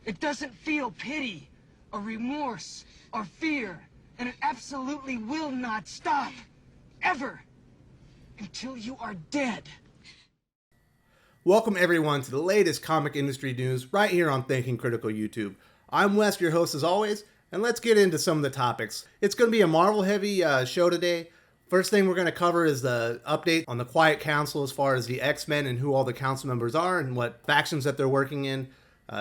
It doesn't feel pity, or remorse, or fear, and it absolutely will not stop. Ever. Until you are dead. Welcome everyone to the latest comic industry news right here on Thinking Critical YouTube. I'm Wes, your host as always, and let's get into some of the topics. It's going to be a Marvel heavy show today. First thing we're going to cover is the update on the Quiet Council as far as the X-Men and who all the council members are and what factions that they're working in.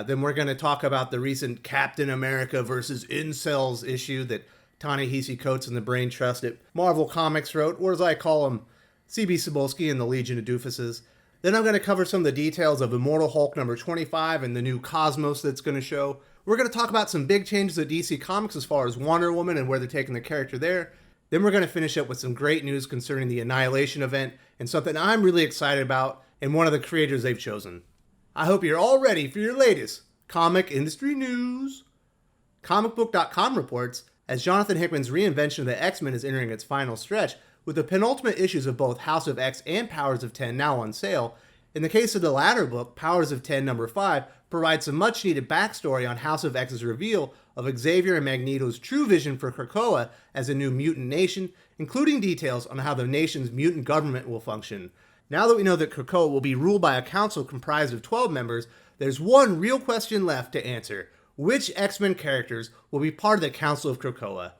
Then we're going to talk about the recent Captain America versus Incels issue that ta-nehisi Coates and the Brain Trust at Marvel Comics wrote, or as I call them, C.B. Cebulski and the Legion of Doofuses. Then I'm going to cover some of the details of Immortal Hulk number 25 and the new Cosmos that's going to show. We're going to talk about some big changes at DC Comics as far as Wonder Woman and where they're taking the character there. Then we're going to finish up with some great news concerning the Annihilation event and something I'm really excited about and one of the creators they've chosen. I hope you're all ready for your latest comic industry news. Comicbook.com reports, as Jonathan Hickman's re-invention of the X-Men is entering its final stretch, with the penultimate issues of both House of X and Powers of 10 now on sale. In the case of the latter book, Powers of 10 number 5 provides some much needed backstory on House of X's reveal of Xavier and Magneto's true vision for Krakoa as a new mutant nation, including details on how the nation's mutant government will function. Now that we know that Krakoa will be ruled by a council comprised of 12 members, there's one real question left to answer. Which X-Men characters will be part of the Council of Krakoa?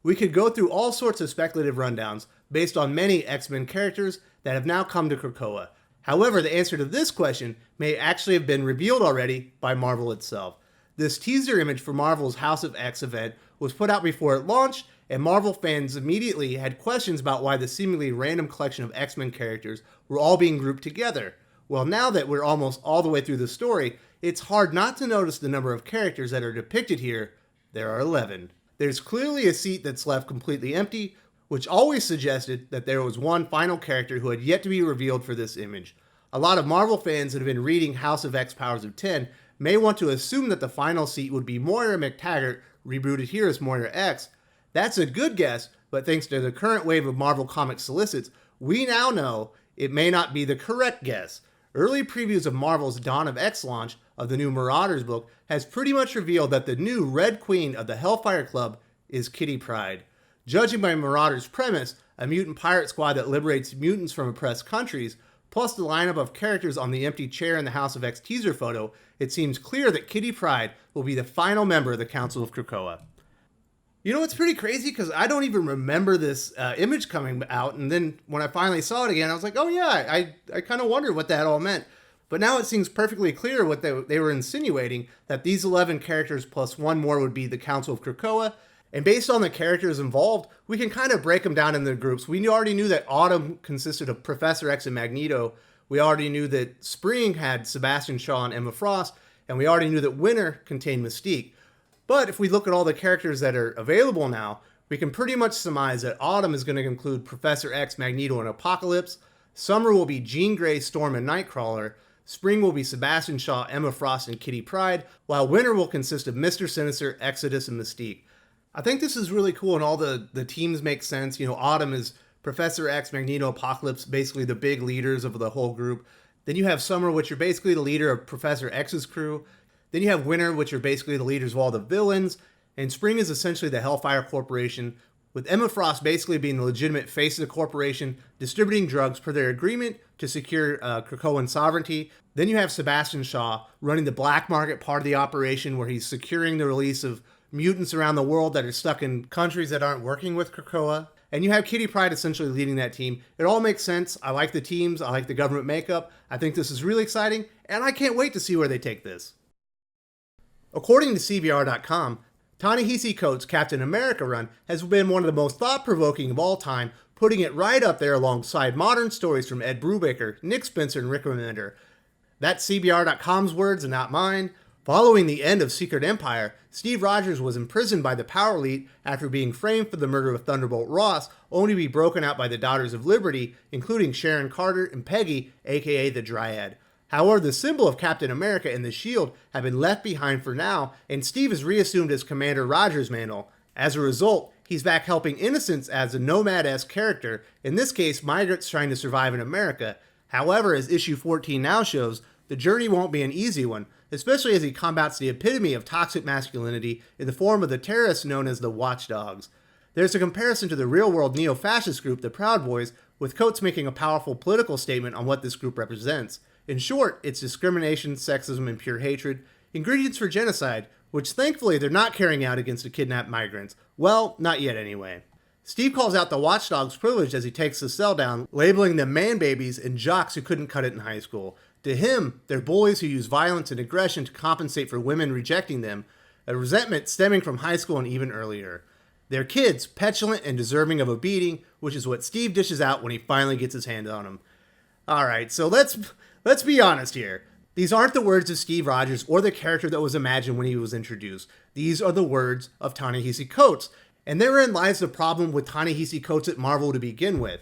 We could go through all sorts of speculative rundowns based on many X-Men characters that have now come to Krakoa. However, the answer to this question may actually have been revealed already by Marvel itself. This teaser image for Marvel's House of X event was put out before it launched, and Marvel fans immediately had questions about why the seemingly random collection of X-Men characters were all being grouped together. Well, now that we're almost all the way through the story, it's hard not to notice the number of characters that are depicted here. There are 11. There's clearly a seat that's left completely empty, which always suggested that there was one final character who had yet to be revealed for this image. A lot of Marvel fans that have been reading House of X Powers of 10 may want to assume that the final seat would be Moira McTaggart, rebooted here as Moira X. That's a good guess, but thanks to the current wave of Marvel Comics solicits, we now know it may not be the correct guess. Early previews of Marvel's Dawn of X launch of the new Marauders book has pretty much revealed that the new Red Queen of the Hellfire Club is Kitty Pryde. Judging by Marauders' premise, a mutant pirate squad that liberates mutants from oppressed countries, plus the lineup of characters on the empty chair in the House of X teaser photo, it seems clear that Kitty Pryde will be the final member of the Council of Krakoa. You know, it's pretty crazy because I don't even remember this image coming out, and then when I finally saw it again, I was like, oh yeah, I kind of wondered what that all meant. But now it seems perfectly clear what they were insinuating, that these 11 characters plus one more would be the Council of Krakoa. And based on the characters involved, we can kind of break them down into groups. We already knew that Autumn consisted of Professor X and Magneto. We already knew that Spring had Sebastian Shaw and Emma Frost. And we already knew that Winter contained Mystique. But if we look at all the characters that are available now, we can pretty much surmise that Autumn is going to include Professor X, Magneto, and Apocalypse. Summer will be Jean Grey, Storm, and Nightcrawler. Spring will be Sebastian Shaw, Emma Frost, and Kitty Pryde. While Winter will consist of Mr. Sinister, Exodus, and Mystique. I think this is really cool, and all the teams make sense. You know, Autumn is Professor X, Magneto, Apocalypse, basically the big leaders of the whole group. Then you have Summer, which are basically the leader of Professor X's crew. Then you have Winter, which are basically the leaders of all the villains. And Spring is essentially the Hellfire Corporation, with Emma Frost basically being the legitimate face of the corporation, distributing drugs per their agreement to secure Krakoan sovereignty. Then you have Sebastian Shaw running the black market part of the operation, where he's securing the release of mutants around the world that are stuck in countries that aren't working with Krakoa. And you have Kitty Pryde essentially leading that team. It all makes sense. I like the teams. I like the government makeup. I think this is really exciting, and I can't wait to see where they take this. According to CBR.com, ta-nehisi Coates' Captain America run has been one of the most thought-provoking of all time, putting it right up there alongside modern stories from Ed Brubaker, Nick Spencer, and Rick Remender. That's CBR.com's words and not mine. Following the end of Secret Empire, Steve Rogers was imprisoned by the Power Elite after being framed for the murder of Thunderbolt Ross, only to be broken out by the Daughters of Liberty, including Sharon Carter and Peggy, aka the Dryad. However, the symbol of Captain America and the shield have been left behind for now, and Steve is reassumed as Commander Rogers' mantle. As a result, he's back helping innocents as a nomad-esque character, in this case migrants trying to survive in America. However, as issue 14 now shows, the journey won't be an easy one. especially as he combats the epitome of toxic masculinity in the form of the terrorists known as the Watchdogs. There's a comparison to the real-world neo-fascist group, the Proud Boys, with Coates making a powerful political statement on what this group represents. In short, it's discrimination, sexism, and pure hatred, ingredients for genocide, which thankfully they're not carrying out against the kidnapped migrants. Well, not yet anyway. Steve calls out the Watchdogs' privilege as he takes the cell down, labeling them man-babies and jocks who couldn't cut it in high school. To him, they're bullies who use violence and aggression to compensate for women rejecting them, a resentment stemming from high school and even earlier. They're kids, petulant and deserving of a beating, which is what Steve dishes out when he finally gets his hands on them. Alright, so let's be honest here. These aren't the words of Steve Rogers or the character that was imagined when he was introduced. These are the words of ta-Nehisi Coates. And therein lies the problem with ta-Nehisi Coates at Marvel to begin with.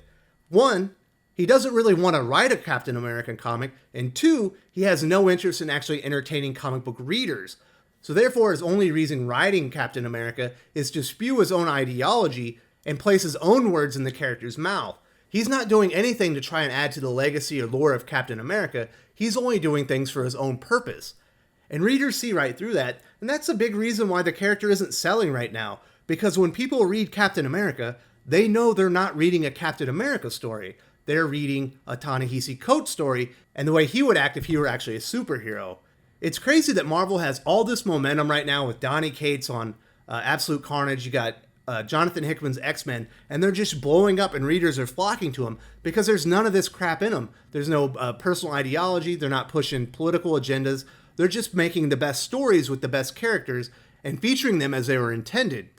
1, he doesn't really want to write a Captain America comic, and 2, he has no interest in actually entertaining comic book readers. So therefore, his only reason writing Captain America is to spew his own ideology and place his own words in the character's mouth. He's not doing anything to try and add to the legacy or lore of Captain America. He's only doing things for his own purpose. And readers see right through that, and that's a big reason why the character isn't selling right now. Because when people read Captain America, they know they're not reading a Captain America story. They're reading a ta-Nehisi Coates story, and the way he would act if he were actually a superhero. It's crazy that Marvel has all this momentum right now with Donny Cates on Absolute Carnage. You got Jonathan Hickman's X-Men, and they're just blowing up and readers are flocking to them because there's none of this crap in them. There's no personal ideology. They're not pushing political agendas. They're just making the best stories with the best characters and featuring them as they were intended.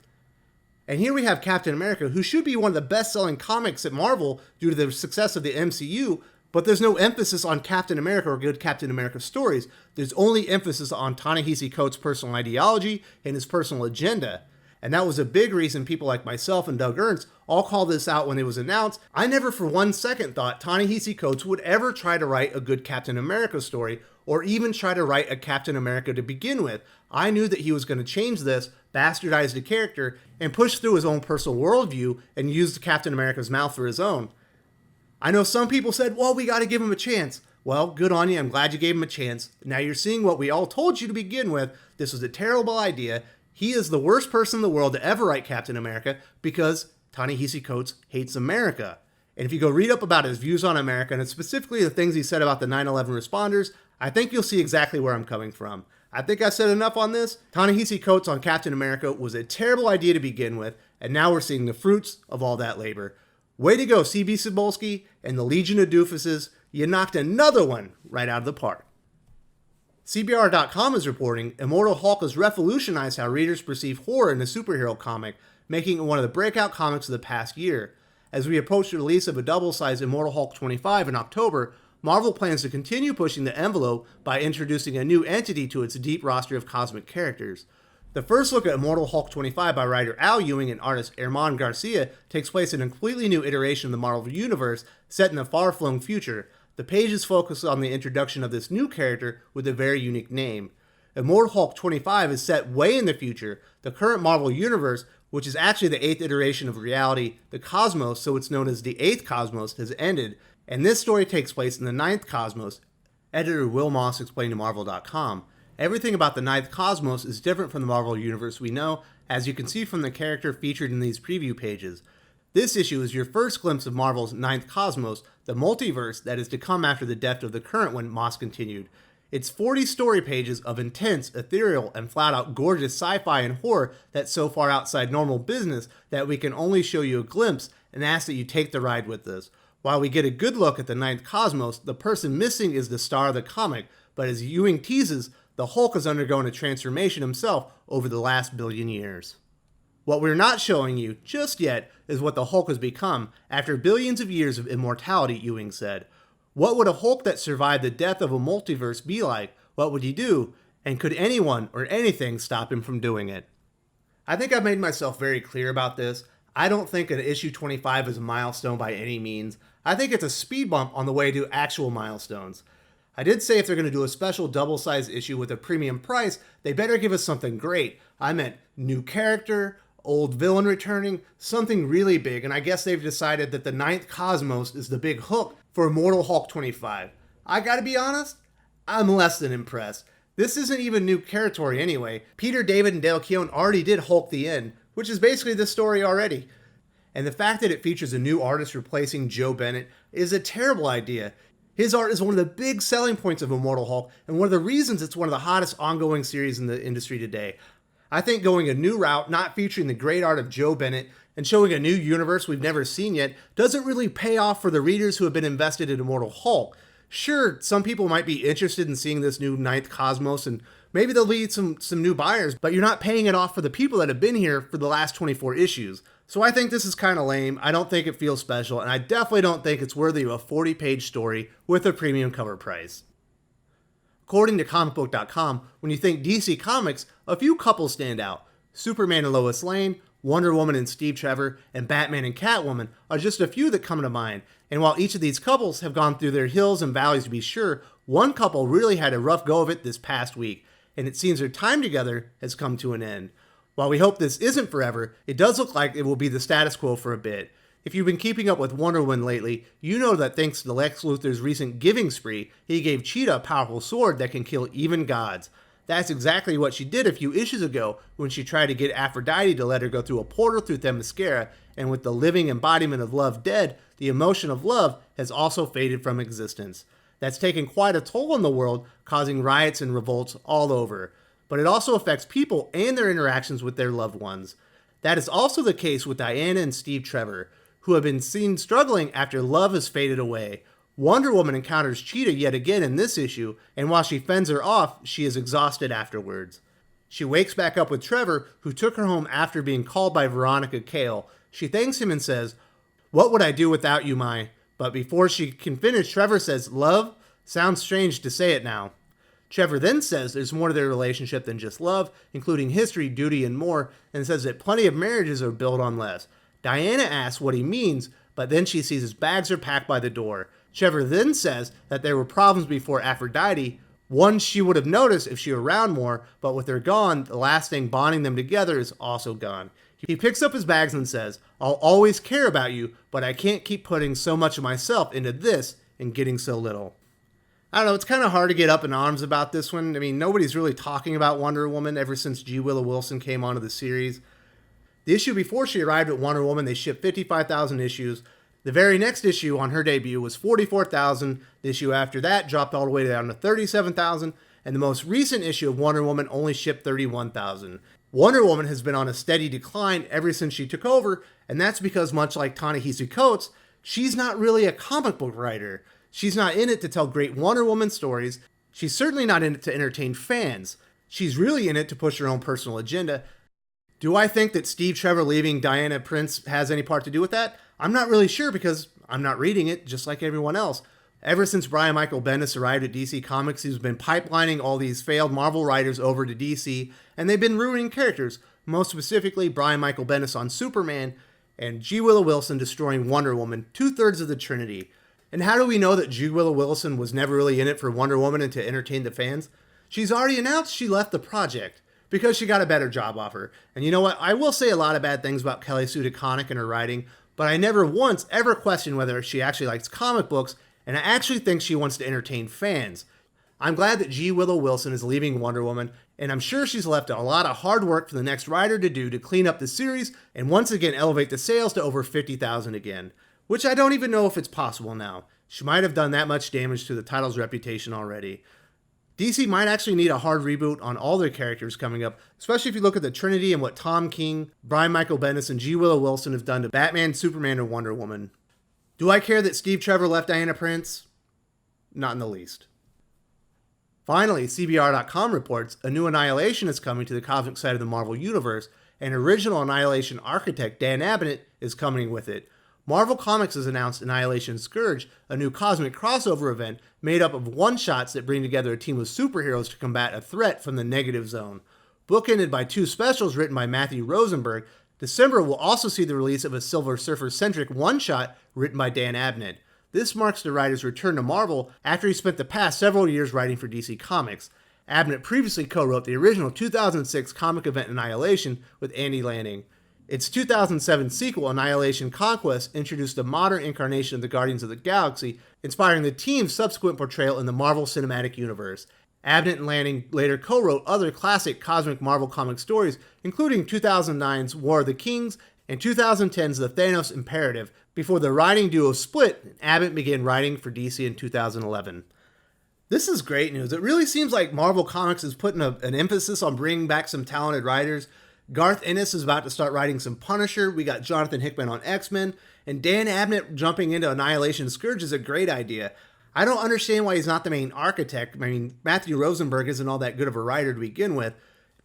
And here we have Captain America, who should be one of the best-selling comics at Marvel due to the success of the MCU, but there's no emphasis on Captain America or good Captain America stories. There's only emphasis on ta-Nehisi Coates' personal ideology and his personal agenda. And that was a big reason people like myself and Doug Ernst all called this out when it was announced. I never for 1 second thought ta-Nehisi Coates would ever try to write a good Captain America story or even try to write a Captain America to begin with. I knew that he was going to change this, bastardize the character, and push through his own personal worldview and use the Captain America's mouth for his own. I know some people said, well, we got to give him a chance. Well, good on you. I'm glad you gave him a chance. Now you're seeing what we all told you to begin with. This was a terrible idea. He is the worst person in the world to ever write Captain America because ta-Nehisi Coates hates America. And if you go read up about his views on America, and specifically the things he said about the 9/11 responders, I think you'll see exactly where I'm coming from. I think I've said enough on this. Ta-Nehisi Coates on Captain America was a terrible idea to begin with, and now we're seeing the fruits of all that labor. Way to go, C.B. Cebulski and the Legion of Doofuses. You knocked another one right out of the park. CBR.com is reporting Immortal Hulk has revolutionized how readers perceive horror in the superhero comic, making it one of the breakout comics of the past year. As we approach the release of a double-sized Immortal Hulk 25 in October, Marvel plans to continue pushing the envelope by introducing a new entity to its deep roster of cosmic characters. The first look at Immortal Hulk 25 by writer Al Ewing and artist Herman Garcia takes place in a completely new iteration of the Marvel Universe set in the far-flung future. The pages focus on the introduction of this new character with a very unique name. Immortal Hulk 25 is set way in the future. The current Marvel Universe, which is actually the 8th iteration of reality, the Cosmos, so it's known as the 8th Cosmos, has ended, and this story takes place in the 9th Cosmos. Editor Will Moss explained to Marvel.com. Everything about the 9th Cosmos is different from the Marvel Universe we know, as you can see from the character featured in these preview pages. This issue is your first glimpse of Marvel's 9th Cosmos, the multiverse that is to come after the death of the current one, Moss continued. It's 40 story pages of intense, ethereal, and flat-out gorgeous sci-fi and horror that's so far outside normal business that we can only show you a glimpse and ask that you take the ride with us. While we get a good look at the 9th Cosmos, the person missing is the star of the comic, but as Ewing teases, the Hulk has undergone a transformation himself over the last billion years. What we're not showing you, just yet, is what the Hulk has become after billions of years of immortality, Ewing said. What would a Hulk that survived the death of a multiverse be like? What would he do? And could anyone or anything stop him from doing it? I think I've made myself very clear about this. I don't think an issue 25 is a milestone by any means. I think it's a speed bump on the way to actual milestones. I did say if they're going to do a special double-sized issue with a premium price, they better give us something great. I meant new character, old villain returning, something really big, and I guess they've decided that the 9th Cosmos is the big hook for Immortal Hulk 25. I gotta be honest, I'm less than impressed. This isn't even new territory anyway. Peter David and Dale Keown already did Hulk the End, which is basically this story already. And the fact that it features a new artist replacing Joe Bennett is a terrible idea. His art is one of the big selling points of Immortal Hulk, and one of the reasons it's one of the hottest ongoing series in the industry today. I think going a new route, not featuring the great art of Joe Bennett, and showing a new universe we've never seen yet, doesn't really pay off for the readers who have been invested in Immortal Hulk. Sure, some people might be interested in seeing this new Ninth Cosmos, and maybe there'll be some new buyers, but you're not paying it off for the people that have been here for the last 24 issues. So I think this is kind of lame. I don't think it feels special, and I definitely don't think it's worthy of a 40-page story with a premium cover price. According to comicbook.com, when you think DC Comics, a few couples stand out. Superman and Lois Lane, Wonder Woman and Steve Trevor, and Batman and Catwoman are just a few that come to mind. And while each of these couples have gone through their hills and valleys to be sure, one couple really had a rough go of it this past week, and it seems their time together has come to an end. While we hope this isn't forever, it does look like it will be the status quo for a bit. If you've been keeping up with Wonder Woman lately, you know that thanks to Lex Luthor's recent giving spree, he gave Cheetah a powerful sword that can kill even gods. That's exactly what she did a few issues ago when she tried to get Aphrodite to let her go through a portal through Themyscira, and with the living embodiment of love dead, the emotion of love has also faded from existence. That's taken quite a toll on the world, causing riots and revolts all over. But it also affects people and their interactions with their loved ones. That is also the case with Diana and Steve Trevor, who have been seen struggling after love has faded away. Wonder Woman encounters Cheetah yet again in this issue, and while she fends her off, she is exhausted afterwards. She wakes back up with Trevor, who took her home after being called by Veronica Cale. She thanks him and says, "What would I do without you, Mai?" But before she can finish, Trevor says, "Love? Sounds strange to say it now." Trevor then says there's more to their relationship than just love, including history, duty, and more, and says that plenty of marriages are built on less. Diana asks what he means, but then she sees his bags are packed by the door. Trevor then says that there were problems before Aphrodite, one she would have noticed if she were around more, but with her gone, the last thing bonding them together is also gone. He picks up his bags and says, "I'll always care about you, but I can't keep putting so much of myself into this and getting so little." I don't know, it's kind of hard to get up in arms about this one. I mean, nobody's really talking about Wonder Woman ever since G. Willow Wilson came onto the series. The issue before she arrived at Wonder Woman, they shipped 55,000 issues. The very next issue on her debut was 44,000. The issue after that dropped all the way down to 37,000. And the most recent issue of Wonder Woman only shipped 31,000. Wonder Woman has been on a steady decline ever since she took over, and that's because much like Ta-Nehisi Coates, she's not really a comic book writer. She's not in it to tell great Wonder Woman stories. She's certainly not in it to entertain fans. She's really in it to push her own personal agenda. Do I think that Steve Trevor leaving Diana Prince has any part to do with that? I'm not really sure because I'm not reading it, just like everyone else. Ever since Brian Michael Bendis arrived at DC Comics, he's been pipelining all these failed Marvel writers over to DC, and they've been ruining characters, most specifically Brian Michael Bendis on Superman, and G. Willow Wilson destroying Wonder Woman, 2/3 of the Trinity. And how do we know that G. Willow Wilson was never really in it for Wonder Woman and to entertain the fans? She's already announced she left the project because she got a better job offer. And you know what? I will say a lot of bad things about Kelly Sue DeConnick and her writing, but I never once ever questioned whether she actually likes comic books, and I actually think she wants to entertain fans. I'm glad that G. Willow Wilson is leaving Wonder Woman, and I'm sure she's left a lot of hard work for the next writer to do to clean up the series and once again elevate the sales to over 50,000 again. Which I don't even know if it's possible now. She might have done that much damage to the title's reputation already. DC might actually need a hard reboot on all their characters coming up, especially if you look at the Trinity and what Tom King, Brian Michael Bendis, and G. Willow Wilson have done to Batman, Superman, and Wonder Woman. Do I care that Steve Trevor left Diana Prince? Not in the least. Finally, CBR.com reports a new Annihilation is coming to the cosmic side of the Marvel Universe, and original Annihilation architect Dan Abnett is coming with it. Marvel Comics has announced Annihilation Scourge, a new cosmic crossover event made up of one-shots that bring together a team of superheroes to combat a threat from the negative zone. Bookended by two specials written by Matthew Rosenberg, December will also see the release of a Silver Surfer-centric one-shot written by Dan Abnett. This marks the writer's return to Marvel after he spent the past several years writing for DC Comics. Abnett previously co-wrote the original 2006 comic event Annihilation with Andy Lanning. Its 2007 sequel, Annihilation Conquest, introduced a modern incarnation of the Guardians of the Galaxy, inspiring the team's subsequent portrayal in the Marvel Cinematic Universe. Abnett and Lanning later co-wrote other classic cosmic Marvel comic stories, including 2009's War of the Kings and 2010's The Thanos Imperative, before the writing duo split and Abnett began writing for DC in 2011. This is great news. It really seems like Marvel Comics is putting an emphasis on bringing back some talented writers. Garth Ennis is about to start writing some Punisher. We got Jonathan Hickman on X-Men. And Dan Abnett jumping into Annihilation Scourge is a great idea. I don't understand why he's not the main architect. I mean, Matthew Rosenberg isn't all that good of a writer to begin with.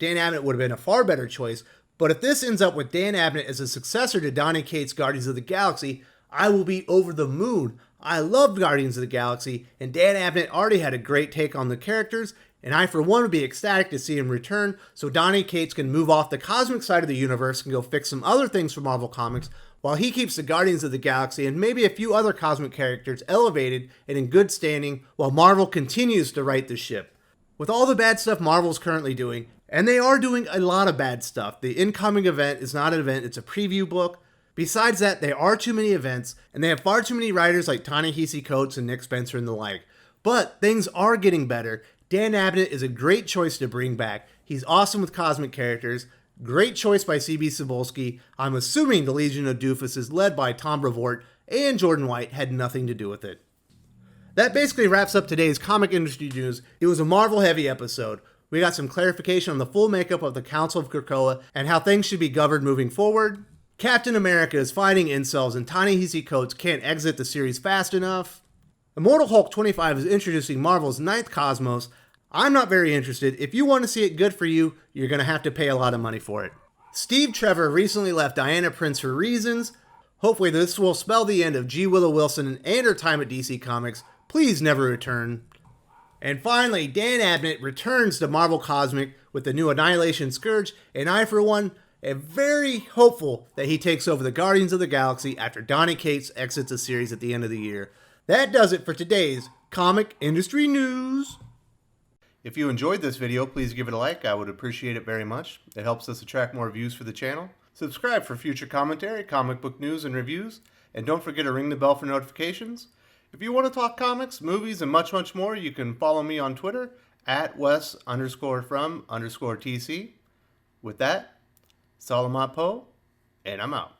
Dan Abnett would have been a far better choice. But if this ends up with Dan Abnett as a successor to Donny Cates' Guardians of the Galaxy, I will be over the moon. I loved Guardians of the Galaxy, and Dan Abnett already had a great take on the characters, and I for one would be ecstatic to see him return so Donny Cates can move off the cosmic side of the universe and go fix some other things for Marvel Comics, while he keeps the Guardians of the Galaxy and maybe a few other cosmic characters elevated and in good standing while Marvel continues to right the ship. With all the bad stuff Marvel's currently doing, and they are doing a lot of bad stuff, the incoming event is not an event, it's a preview book. Besides that, there are too many events, and they have far too many writers like ta-Nehisi Coates and Nick Spencer and the like. But things are getting better. Dan Abnett is a great choice to bring back. He's awesome with cosmic characters. Great choice by C.B. Cebulski. I'm assuming the Legion of Doofuses, led by Tom Brevoort and Jordan White, had nothing to do with it. That basically wraps up today's comic industry news. It was a Marvel-heavy episode. We got some clarification on the full makeup of the Council of Krakoa and how things should be governed moving forward. Captain America is fighting incels and ta-Nehisi Coates can't exit the series fast enough. Immortal Hulk 25 is introducing Marvel's 9th Cosmos. I'm not very interested. If you want to see it, good for you. You're going to have to pay a lot of money for it. Steve Trevor recently left Diana Prince for reasons. Hopefully this will spell the end of G. Willow Wilson and her time at DC Comics. Please never return. And finally, Dan Abnett returns to Marvel Cosmic with the new Annihilation Scourge, and I, for one, am very hopeful that he takes over the Guardians of the Galaxy after Donny Cates exits the series at the end of the year. That does it for today's comic industry news. If you enjoyed this video, please give it a like. I would appreciate it very much. It helps us attract more views for the channel. Subscribe for future commentary, comic book news, and reviews. And don't forget to ring the bell for notifications. If you want to talk comics, movies, and much, much more, you can follow me on Twitter at Wes_from_TC. With that, Salamat Po, and I'm out.